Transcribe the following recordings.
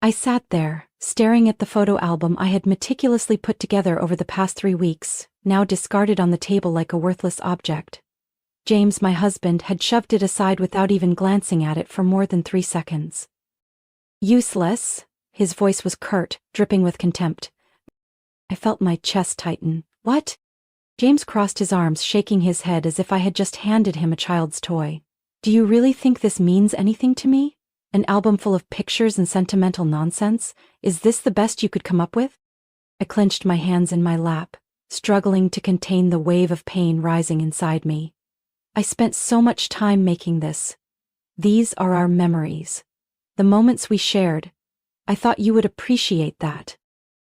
I sat there, staring at the photo album I had meticulously put together over the past 3 weeks, now discarded on the table like a worthless object. James, my husband, had shoved it aside without even glancing at it for more than 3 seconds. Useless? His voice was curt, dripping with contempt. I felt my chest tighten. What? James crossed his arms, shaking his head as if I had just handed him a child's toy. Do you really think this means anything to me? An album full of pictures and sentimental nonsense? Is this the best you could come up with? I clenched my hands in my lap, struggling to contain the wave of pain rising inside me. I spent so much time making this. These are our memories. The moments we shared. I thought you would appreciate that.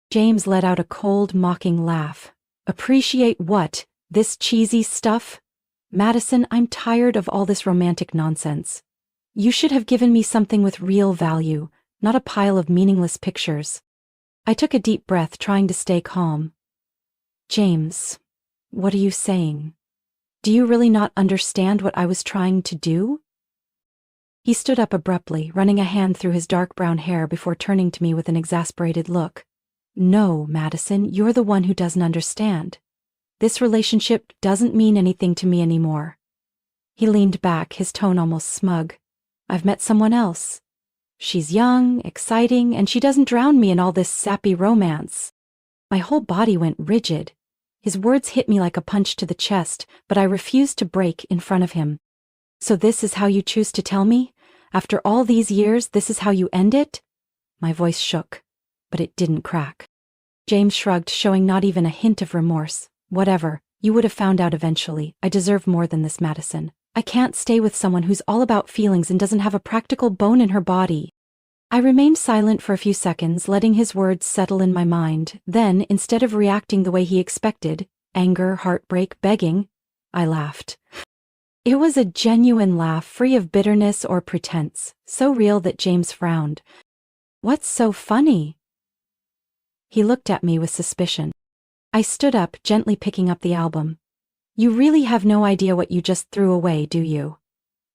James let out a cold, mocking laugh. Appreciate what? This cheesy stuff? Madison, I'm tired of all this romantic nonsense. You should have given me something with real value, not a pile of meaningless pictures. I took a deep breath, trying to stay calm. James, what are you saying? Do you really not understand what I was trying to do? He stood up abruptly, running a hand through his dark brown hair before turning to me with an exasperated look. No, Madison, you're the one who doesn't understand. This relationship doesn't mean anything to me anymore. He leaned back, his tone almost smug. I've met someone else. She's young, exciting, and she doesn't drown me in all this sappy romance. My whole body went rigid. His words hit me like a punch to the chest, but I refused to break in front of him. So this is how you choose to tell me? After all these years, this is how you end it? My voice shook, but it didn't crack. James shrugged, showing not even a hint of remorse. Whatever, you would have found out eventually. I deserve more than this, Madison. I can't stay with someone who's all about feelings and doesn't have a practical bone in her body. I remained silent for a few seconds, letting his words settle in my mind. Then, instead of reacting the way he expected, anger, heartbreak, begging, I laughed. It was a genuine laugh, free of bitterness or pretense, so real that James frowned. What's so funny? He looked at me with suspicion. I stood up, gently picking up the album. You really have no idea what you just threw away, do you?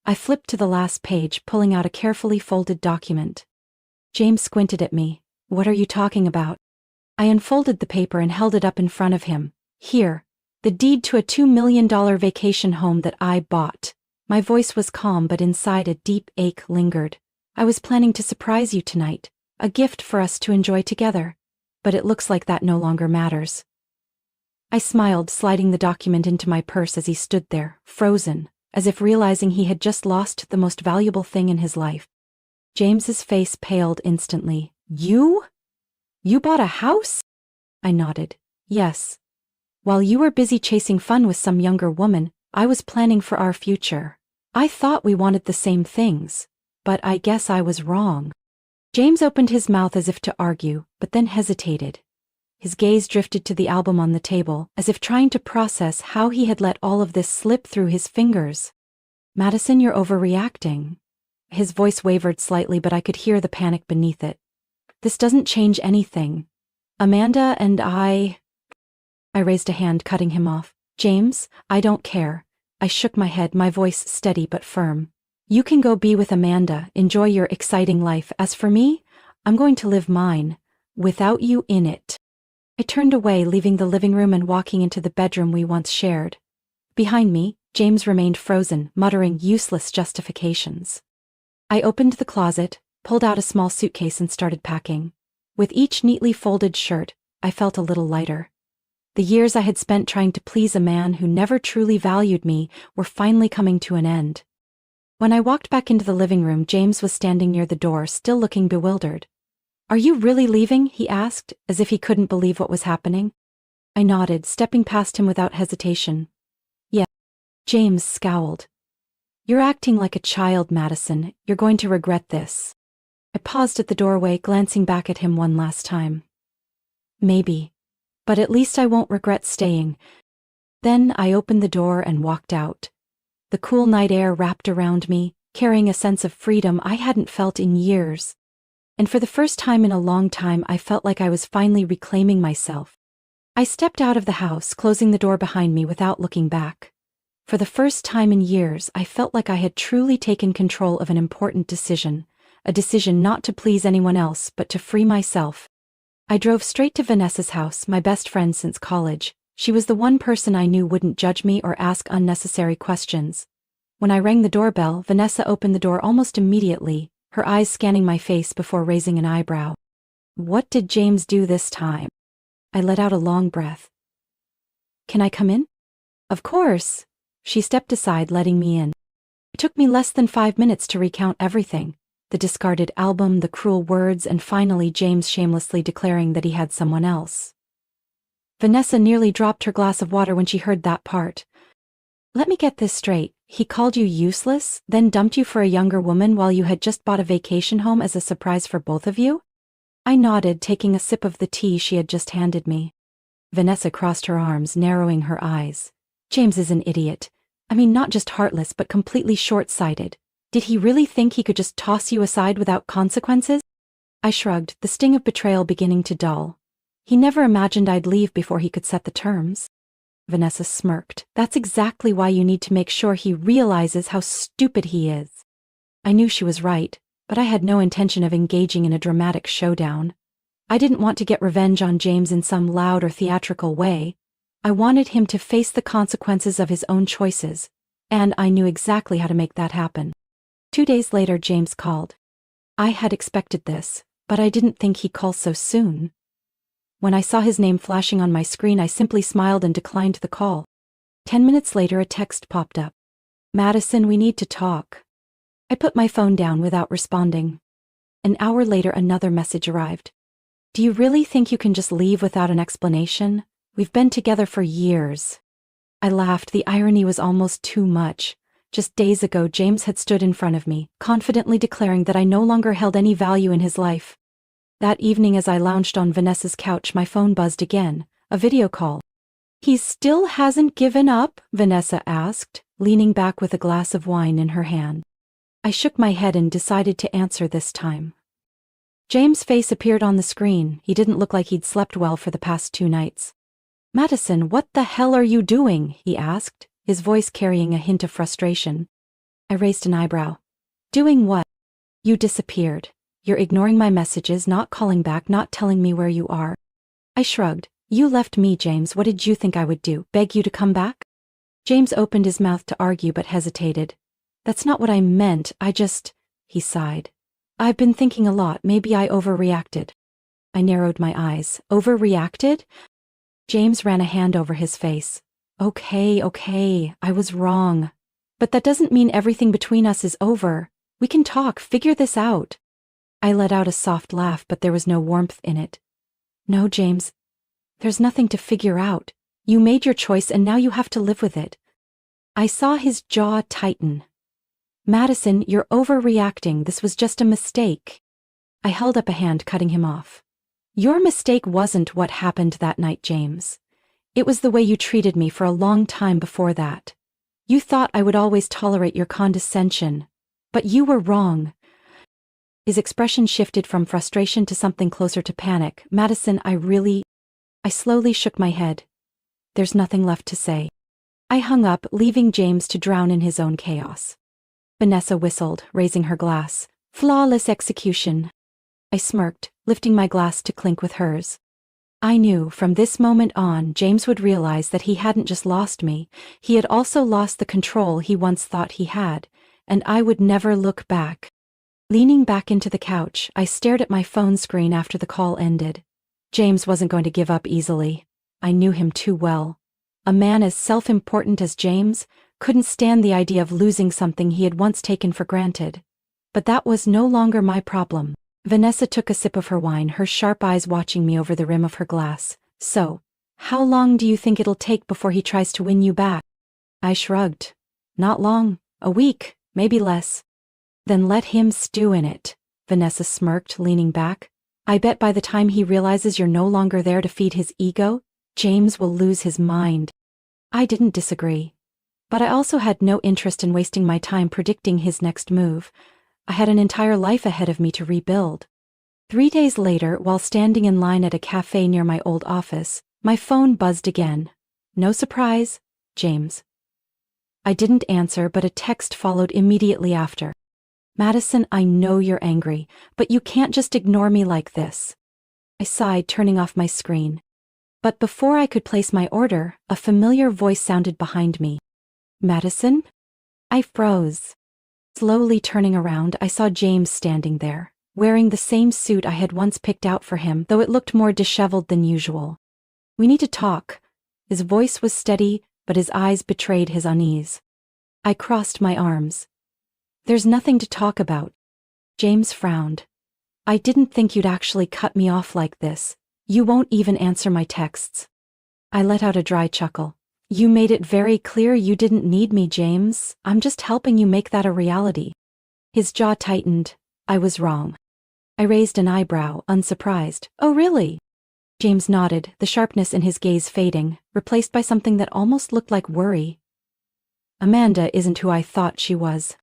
I flipped to the last page, pulling out a carefully folded document. James squinted at me. What are you talking about? I unfolded the paper and held it up in front of him. Here, the deed to a $2 million vacation home that I bought. My voice was calm, but inside a deep ache lingered. I was planning to surprise you tonight, a gift for us to enjoy together. But it looks like that no longer matters. I smiled, sliding the document into my purse as he stood there, frozen, as if realizing he had just lost the most valuable thing in his life. James's face paled instantly. You? You bought a house? I nodded. Yes. While you were busy chasing fun with some younger woman, I was planning for our future. I thought we wanted the same things, but I guess I was wrong. James opened his mouth as if to argue, but then hesitated. His gaze drifted to the album on the table, as if trying to process how he had let all of this slip through his fingers. Madison, you're overreacting. His voice wavered slightly, but I could hear the panic beneath it. This doesn't change anything. Amanda and I raised a hand, cutting him off. James, I don't care. I shook my head, my voice steady but firm. You can go be with Amanda, enjoy your exciting life. As for me, I'm going to live mine, without you in it. I turned away, leaving the living room and walking into the bedroom we once shared. Behind me, James remained frozen, muttering useless justifications. I opened the closet, pulled out a small suitcase and started packing. With each neatly folded shirt, I felt a little lighter. The years I had spent trying to please a man who never truly valued me were finally coming to an end. When I walked back into the living room, James was standing near the door, still looking bewildered. Are you really leaving? He asked, as if he couldn't believe what was happening. I nodded, stepping past him without hesitation. Yeah. James scowled. You're acting like a child, Madison. You're going to regret this. I paused at the doorway, glancing back at him one last time. Maybe. But at least I won't regret staying. Then I opened the door and walked out. The cool night air wrapped around me, carrying a sense of freedom I hadn't felt in years. And for the first time in a long time, I felt like I was finally reclaiming myself. I stepped out of the house, closing the door behind me without looking back. For the first time in years, I felt like I had truly taken control of an important decision, a decision not to please anyone else but to free myself. I drove straight to Vanessa's house, my best friend since college. She was the one person I knew wouldn't judge me or ask unnecessary questions. When I rang the doorbell, Vanessa opened the door almost immediately, her eyes scanning my face before raising an eyebrow. What did James do this time? I let out a long breath. Can I come in? Of course. She stepped aside, letting me in. It took me less than 5 minutes to recount everything. The discarded album, the cruel words, and finally James shamelessly declaring that he had someone else. Vanessa nearly dropped her glass of water when she heard that part. Let me get this straight. He called you useless, then dumped you for a younger woman while you had just bought a vacation home as a surprise for both of you? I nodded, taking a sip of the tea she had just handed me. Vanessa crossed her arms, narrowing her eyes. James is an idiot. I mean, not just heartless, but completely short-sighted. Did he really think he could just toss you aside without consequences? I shrugged, the sting of betrayal beginning to dull. He never imagined I'd leave before he could set the terms. Vanessa smirked. That's exactly why you need to make sure he realizes how stupid he is. I knew she was right, but I had no intention of engaging in a dramatic showdown. I didn't want to get revenge on James in some loud or theatrical way. I wanted him to face the consequences of his own choices, and I knew exactly how to make that happen. 2 days later, James called. I had expected this, but I didn't think he'd call so soon. When I saw his name flashing on my screen, I simply smiled and declined the call. 10 minutes later, a text popped up. Madison, we need to talk. I put my phone down without responding. An hour later, another message arrived. Do you really think you can just leave without an explanation? We've been together for years. I laughed. The irony was almost too much. Just days ago, James had stood in front of me, confidently declaring that I no longer held any value in his life. That evening, as I lounged on Vanessa's couch, my phone buzzed again. A video call. He still hasn't given up? Vanessa asked, leaning back with a glass of wine in her hand. I shook my head and decided to answer this time. James' face appeared on the screen. He didn't look like he'd slept well for the past 2 nights. Madison, what the hell are you doing? He asked, his voice carrying a hint of frustration. I raised an eyebrow. Doing what? You disappeared. You're ignoring my messages, not calling back, not telling me where you are. I shrugged. You left me, James. What did you think I would do? Beg you to come back? James opened his mouth to argue but hesitated. That's not what I meant. He sighed. I've been thinking a lot. Maybe I overreacted. I narrowed my eyes. Overreacted? James ran a hand over his face. Okay, I was wrong. But that doesn't mean everything between us is over. We can talk, figure this out. I let out a soft laugh, but there was no warmth in it. No, James. There's nothing to figure out. You made your choice and now you have to live with it. I saw his jaw tighten. Madison, you're overreacting. This was just a mistake. I held up a hand, cutting him off. Your mistake wasn't what happened that night, James. It was the way you treated me for a long time before that. You thought I would always tolerate your condescension. But you were wrong. His expression shifted from frustration to something closer to panic. Madison, I slowly shook my head. There's nothing left to say. I hung up, leaving James to drown in his own chaos. Vanessa whistled, raising her glass. Flawless execution. I smirked, lifting my glass to clink with hers. I knew from this moment on James would realize that he hadn't just lost me, he had also lost the control he once thought he had, and I would never look back. Leaning back into the couch, I stared at my phone screen after the call ended. James wasn't going to give up easily. I knew him too well. A man as self-important as James couldn't stand the idea of losing something he had once taken for granted. But that was no longer my problem. Vanessa took a sip of her wine, her sharp eyes watching me over the rim of her glass. So, how long do you think it'll take before he tries to win you back? I shrugged. Not long. A week, maybe less. Then let him stew in it. Vanessa smirked, leaning back. I bet by the time he realizes you're no longer there to feed his ego, James will lose his mind. I didn't disagree. But I also had no interest in wasting my time predicting his next move. I had an entire life ahead of me to rebuild. 3 days later, while standing in line at a cafe near my old office, my phone buzzed again. No surprise, James. I didn't answer, but a text followed immediately after. Madison, I know you're angry, but you can't just ignore me like this. I sighed, turning off my screen. But before I could place my order, a familiar voice sounded behind me. Madison? I froze. Slowly turning around, I saw James standing there, wearing the same suit I had once picked out for him, though it looked more disheveled than usual. We need to talk. His voice was steady, but his eyes betrayed his unease. I crossed my arms. There's nothing to talk about. James frowned. I didn't think you'd actually cut me off like this. You won't even answer my texts. I let out a dry chuckle. You made it very clear you didn't need me, James. I'm just helping you make that a reality. His jaw tightened. I was wrong. I raised an eyebrow, unsurprised. Oh, really? James nodded, the sharpness in his gaze fading, replaced by something that almost looked like worry. Amanda isn't who I thought she was.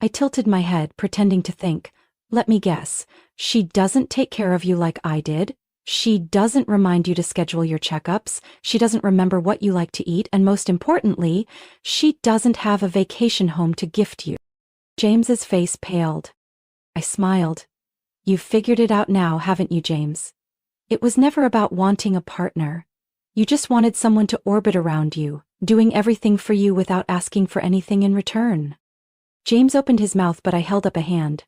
I tilted my head, pretending to think. Let me guess. She doesn't take care of you like I did. She doesn't remind you to schedule your checkups. She doesn't remember what you like to eat, and most importantly, she doesn't have a vacation home to gift you. James's face paled. I smiled. You've figured it out now, haven't you, James? It was never about wanting a partner. You just wanted someone to orbit around you, doing everything for you without asking for anything in return. James opened his mouth, but I held up a hand.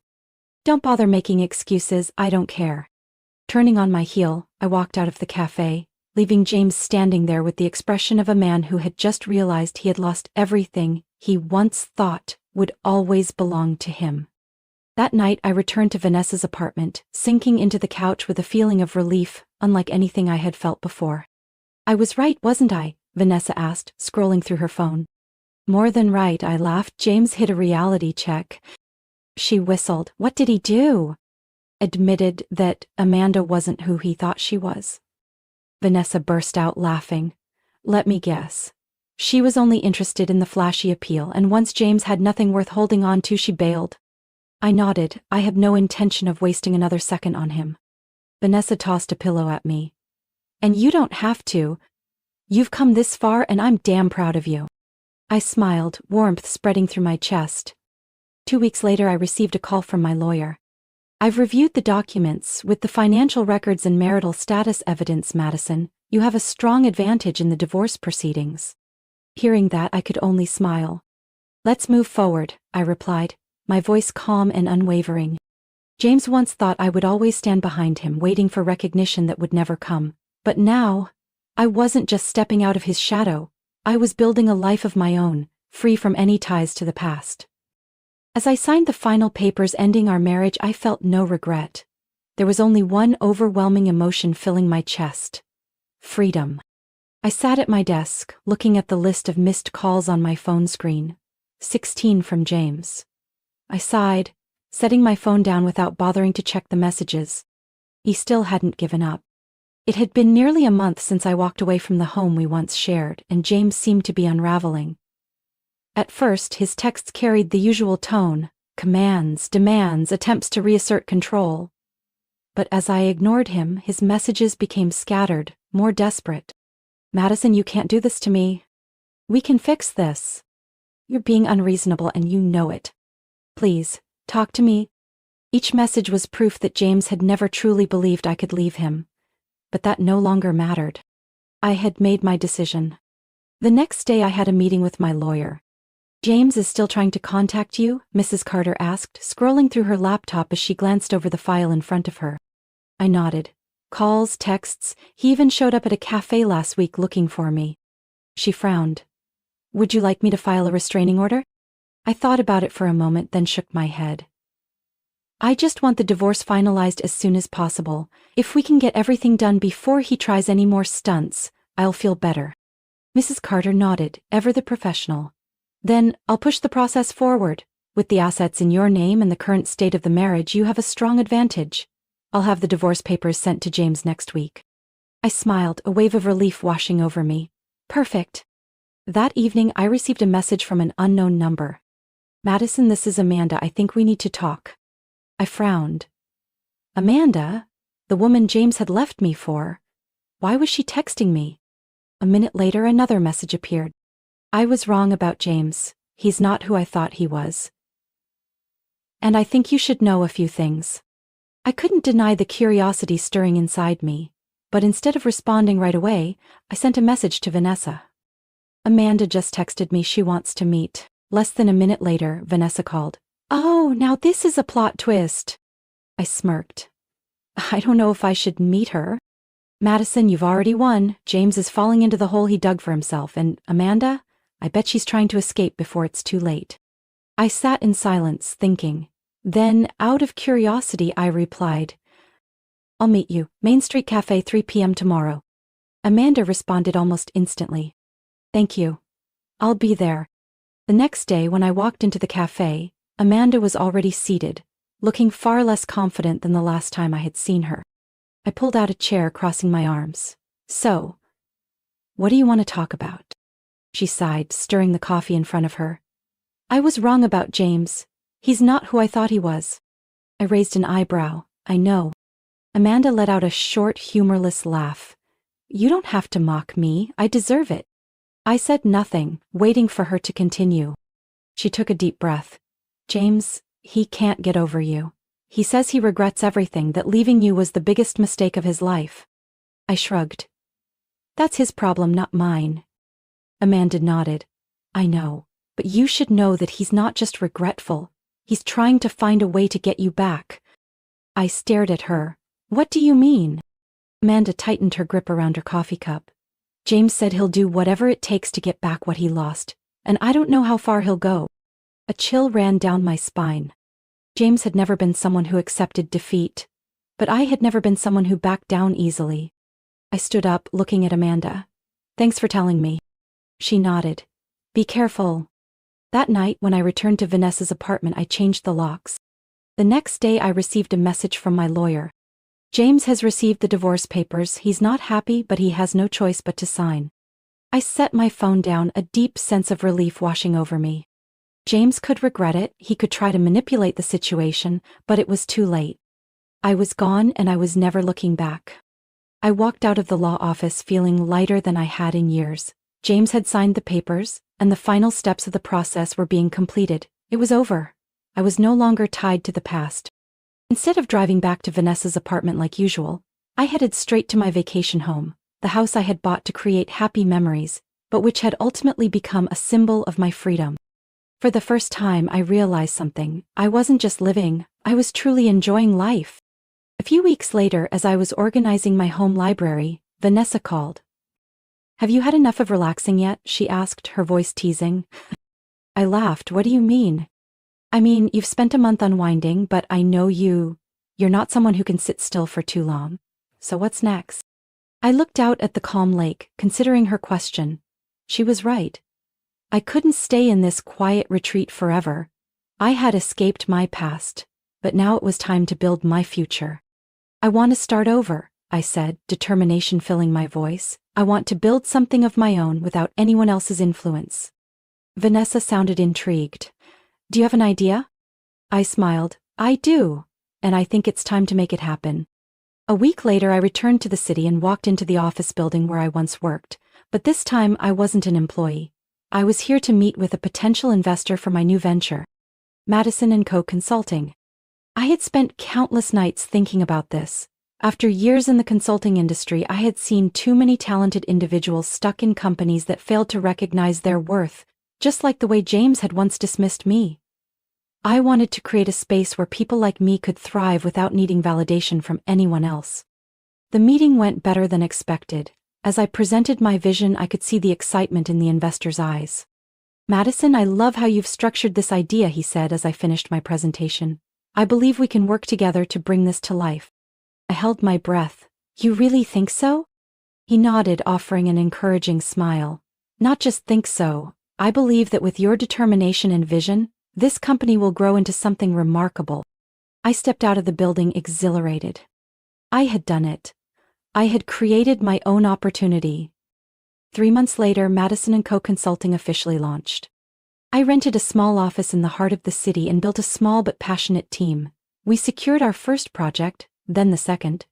Don't bother making excuses, I don't care. Turning on my heel, I walked out of the cafe, leaving James standing there with the expression of a man who had just realized he had lost everything he once thought would always belong to him. That night I returned to Vanessa's apartment, sinking into the couch with a feeling of relief, unlike anything I had felt before. I was right, wasn't I? Vanessa asked, scrolling through her phone. More than right, I laughed. James hit a reality check. She whistled. What did he do? Admitted that Amanda wasn't who he thought she was. Vanessa burst out laughing. Let me guess. She was only interested in the flashy appeal, and once James had nothing worth holding on to, she bailed. I nodded. I had no intention of wasting another second on him. Vanessa tossed a pillow at me. And you don't have to. You've come this far, and I'm damn proud of you. I smiled, warmth spreading through my chest. 2 weeks later, I received a call from my lawyer. I've reviewed the documents. With the financial records and marital status evidence, Madison, you have a strong advantage in the divorce proceedings. Hearing that, I could only smile. Let's move forward, I replied, my voice calm and unwavering. James once thought I would always stand behind him, waiting for recognition that would never come. But now, I wasn't just stepping out of his shadow. I was building a life of my own, free from any ties to the past. As I signed the final papers ending our marriage, I felt no regret. There was only one overwhelming emotion filling my chest. Freedom. I sat at my desk, looking at the list of missed calls on my phone screen. 16 from James. I sighed, setting my phone down without bothering to check the messages. He still hadn't given up. It had been nearly a month since I walked away from the home we once shared, and James seemed to be unraveling. At first, his texts carried the usual tone, commands, demands, attempts to reassert control. But as I ignored him, his messages became scattered, more desperate. Madison, you can't do this to me. We can fix this. You're being unreasonable and you know it. Please, talk to me. Each message was proof that James had never truly believed I could leave him. But that no longer mattered. I had made my decision. The next day I had a meeting with my lawyer. James is still trying to contact you? Mrs. Carter asked, scrolling through her laptop as she glanced over the file in front of her. I nodded. Calls, texts, he even showed up at a cafe last week looking for me. She frowned. Would you like me to file a restraining order? I thought about it for a moment, then shook my head. I just want the divorce finalized as soon as possible. If we can get everything done before he tries any more stunts, I'll feel better. Mrs. Carter nodded, ever the professional. Then, I'll push the process forward. With the assets in your name and the current state of the marriage, you have a strong advantage. I'll have the divorce papers sent to James next week. I smiled, a wave of relief washing over me. Perfect. That evening, I received a message from an unknown number. Madison, this is Amanda. I think we need to talk. I frowned. Amanda? The woman James had left me for. Why was she texting me? A minute later, another message appeared. I was wrong about James. He's not who I thought he was. And I think you should know a few things. I couldn't deny the curiosity stirring inside me, but instead of responding right away, I sent a message to Vanessa. Amanda just texted me she wants to meet. Less than a minute later, Vanessa called. Oh, now this is a plot twist. I smirked. I don't know if I should meet her. Madison, you've already won. James is falling into the hole he dug for himself, and Amanda, I bet she's trying to escape before it's too late. I sat in silence, thinking. Then, out of curiosity, I replied, I'll meet you, Main Street Cafe 3 p.m. tomorrow. Amanda responded almost instantly. Thank you. I'll be there. The next day, when I walked into the cafe, Amanda was already seated, looking far less confident than the last time I had seen her. I pulled out a chair, crossing my arms. So, what do you want to talk about? She sighed, stirring the coffee in front of her. I was wrong about James. He's not who I thought he was. I raised an eyebrow. I know. Amanda let out a short, humorless laugh. You don't have to mock me. I deserve it. I said nothing, waiting for her to continue. She took a deep breath. James, he can't get over you. He says he regrets everything, that leaving you was the biggest mistake of his life. I shrugged. That's his problem, not mine. Amanda nodded. I know, but you should know that he's not just regretful. He's trying to find a way to get you back. I stared at her. What do you mean? Amanda tightened her grip around her coffee cup. James said he'll do whatever it takes to get back what he lost, and I don't know how far he'll go. A chill ran down my spine. James had never been someone who accepted defeat, but I had never been someone who backed down easily. I stood up, looking at Amanda. Thanks for telling me. She nodded. Be careful. That night, when I returned to Vanessa's apartment, I changed the locks. The next day, I received a message from my lawyer. James has received the divorce papers. He's not happy, but he has no choice but to sign. I set my phone down, a deep sense of relief washing over me. James could regret it, he could try to manipulate the situation, but it was too late. I was gone, and I was never looking back. I walked out of the law office feeling lighter than I had in years. James had signed the papers, and the final steps of the process were being completed. It was over. I was no longer tied to the past. Instead of driving back to Vanessa's apartment like usual, I headed straight to my vacation home, the house I had bought to create happy memories, but which had ultimately become a symbol of my freedom. For the first time, I realized something. I wasn't just living, I was truly enjoying life. A few weeks later, as I was organizing my home library, Vanessa called. Have you had enough of relaxing yet? She asked, her voice teasing. I laughed. What do you mean? I mean, you've spent a month unwinding, but I know you're not someone who can sit still for too long. So what's next? I looked out at the calm lake, considering her question. She was right. I couldn't stay in this quiet retreat forever. I had escaped my past, but now it was time to build my future. I want to start over, I said, determination filling my voice. I want to build something of my own without anyone else's influence. Vanessa sounded intrigued. Do you have an idea? I smiled. I do, and I think it's time to make it happen. A week later, I returned to the city and walked into the office building where I once worked, but this time I wasn't an employee. I was here to meet with a potential investor for my new venture, Madison & Co. Consulting. I had spent countless nights thinking about this. After years in the consulting industry, I had seen too many talented individuals stuck in companies that failed to recognize their worth, just like the way James had once dismissed me. I wanted to create a space where people like me could thrive without needing validation from anyone else. The meeting went better than expected. As I presented my vision, I could see the excitement in the investor's eyes. Madison, I love how you've structured this idea, he said as I finished my presentation. I believe we can work together to bring this to life. I held my breath. You really think so? He nodded, offering an encouraging smile. Not just think so. I believe that with your determination and vision, this company will grow into something remarkable. I stepped out of the building exhilarated. I had done it. I had created my own opportunity. 3 months later, Madison & Co. Consulting officially launched. I rented a small office in the heart of the city and built a small but passionate team. We secured our first project, then the second.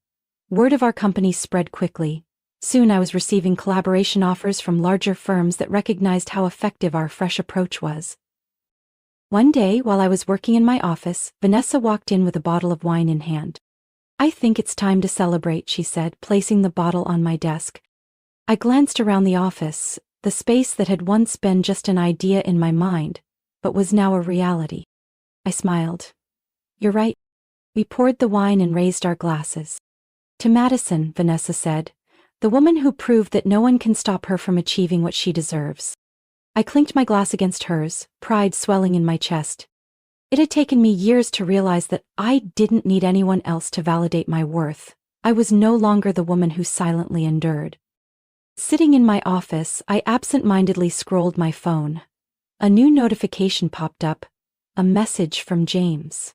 Word of our company spread quickly. Soon I was receiving collaboration offers from larger firms that recognized how effective our fresh approach was. One day, while I was working in my office, Vanessa walked in with a bottle of wine in hand. "I think it's time to celebrate," she said, placing the bottle on my desk. I glanced around the office, the space that had once been just an idea in my mind, but was now a reality. I smiled. "You're right." We poured the wine and raised our glasses. "To Madison," Vanessa said, "the woman who proved that no one can stop her from achieving what she deserves." I clinked my glass against hers, pride swelling in my chest. It had taken me years to realize that I didn't need anyone else to validate my worth. I was no longer the woman who silently endured. Sitting in my office, I absent-mindedly scrolled my phone. A new notification popped up, a message from James.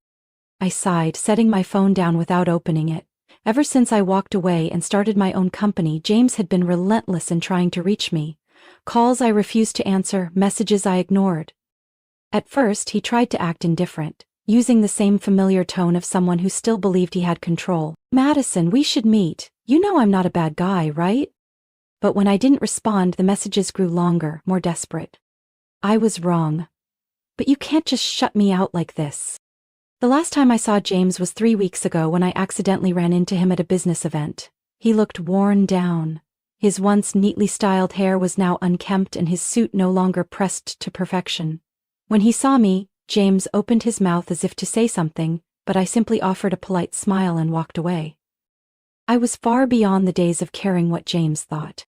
I sighed, setting my phone down without opening it. Ever since I walked away and started my own company, James had been relentless in trying to reach me. Calls I refused to answer, messages I ignored. At first, he tried to act indifferent, using the same familiar tone of someone who still believed he had control. "Madison, we should meet. You know I'm not a bad guy, right?" But when I didn't respond, the messages grew longer, more desperate. I was wrong. "But you can't just shut me out like this." The last time I saw James was 3 weeks ago when I accidentally ran into him at a business event. He looked worn down. His once neatly styled hair was now unkempt and his suit no longer pressed to perfection. When he saw me, James opened his mouth as if to say something, but I simply offered a polite smile and walked away. I was far beyond the days of caring what James thought.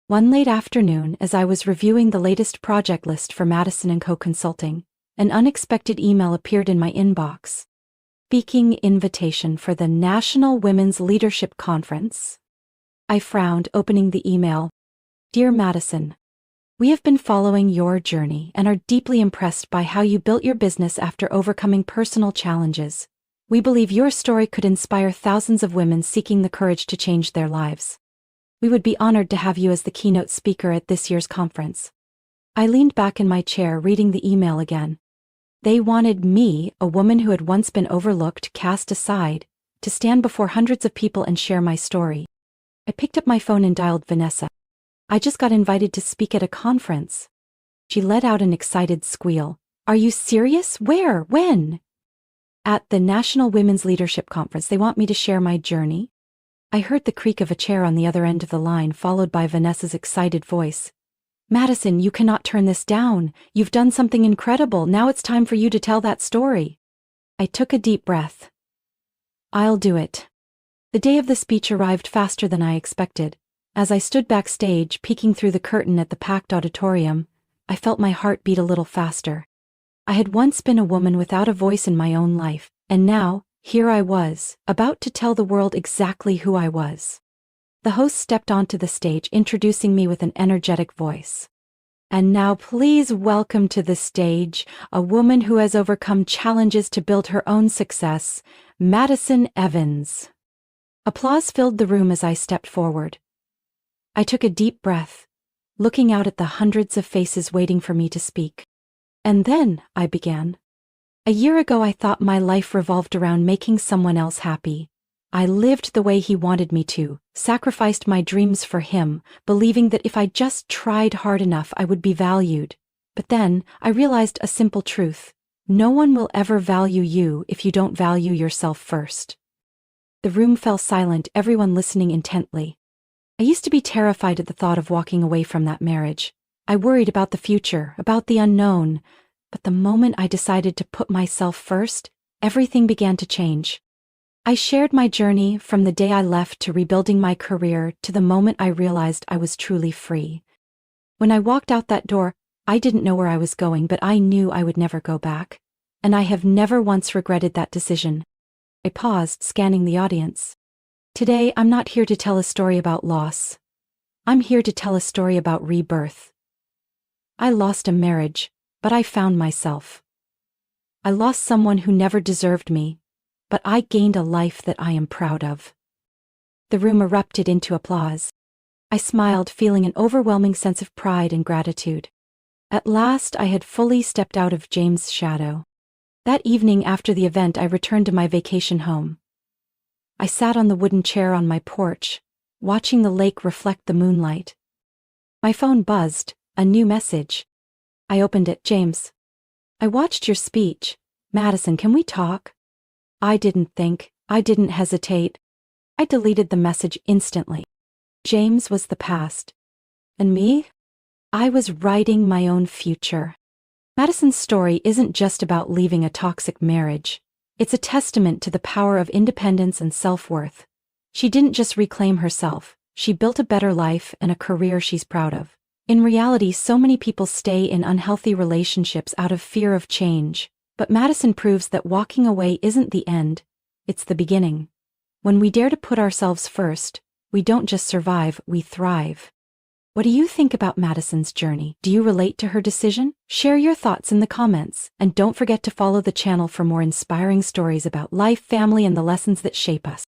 One late afternoon, as I was reviewing the latest project list for Madison & Co. Consulting, an unexpected email appeared in my inbox. Speaking invitation for the National Women's Leadership Conference. I frowned, opening the email. "Dear Madison, we have been following your journey and are deeply impressed by how you built your business after overcoming personal challenges. We believe your story could inspire thousands of women seeking the courage to change their lives. We would be honored to have you as the keynote speaker at this year's conference." I leaned back in my chair, reading the email again. They wanted me, a woman who had once been overlooked, cast aside, to stand before hundreds of people and share my story. I picked up my phone and dialed Vanessa. "I just got invited to speak at a conference." She let out an excited squeal. "Are you serious? Where? When?" "At the National Women's Leadership Conference. They want me to share my journey." I heard the creak of a chair on the other end of the line, followed by Vanessa's excited voice. "Madison, you cannot turn this down. You've done something incredible. Now it's time for you to tell that story." I took a deep breath. "I'll do it." The day of the speech arrived faster than I expected. As I stood backstage, peeking through the curtain at the packed auditorium, I felt my heart beat a little faster. I had once been a woman without a voice in my own life, and now, here I was, about to tell the world exactly who I was. The host stepped onto the stage, introducing me with an energetic voice. "And now please welcome to the stage, a woman who has overcome challenges to build her own success, Madison Evans." Applause filled the room as I stepped forward. I took a deep breath, looking out at the hundreds of faces waiting for me to speak. "And then," I began. "A year ago I thought my life revolved around making someone else happy. I lived the way he wanted me to, sacrificed my dreams for him, believing that if I just tried hard enough I would be valued. But then, I realized a simple truth. No one will ever value you if you don't value yourself first." The room fell silent, everyone listening intently. I used to be terrified at the thought of walking away from that marriage. I worried about the future, about the unknown. But the moment I decided to put myself first, everything began to change. I shared my journey from the day I left to rebuilding my career to the moment I realized I was truly free. When I walked out that door, I didn't know where I was going, but I knew I would never go back. And I have never once regretted that decision. I paused, scanning the audience. Today, I'm not here to tell a story about loss. I'm here to tell a story about rebirth. I lost a marriage, but I found myself. I lost someone who never deserved me, but I gained a life that I am proud of. The room erupted into applause. I smiled, feeling an overwhelming sense of pride and gratitude. At last, I had fully stepped out of James' shadow. That evening after the event, I returned to my vacation home. I sat on the wooden chair on my porch, watching the lake reflect the moonlight. My phone buzzed, a new message. I opened it. "James." I watched your speech. Madison, can we talk? I didn't hesitate. I deleted the message instantly. James was the past. And me? I was writing my own future. Madison's story isn't just about leaving a toxic marriage. It's a testament to the power of independence and self-worth. She didn't just reclaim herself, she built a better life and a career she's proud of. In reality, so many people stay in unhealthy relationships out of fear of change, but Madison proves that walking away isn't the end, it's the beginning. When we dare to put ourselves first, we don't just survive, we thrive. What do you think about Madison's journey? Do you relate to her decision? Share your thoughts in the comments, and don't forget to follow the channel for more inspiring stories about life, family, and the lessons that shape us.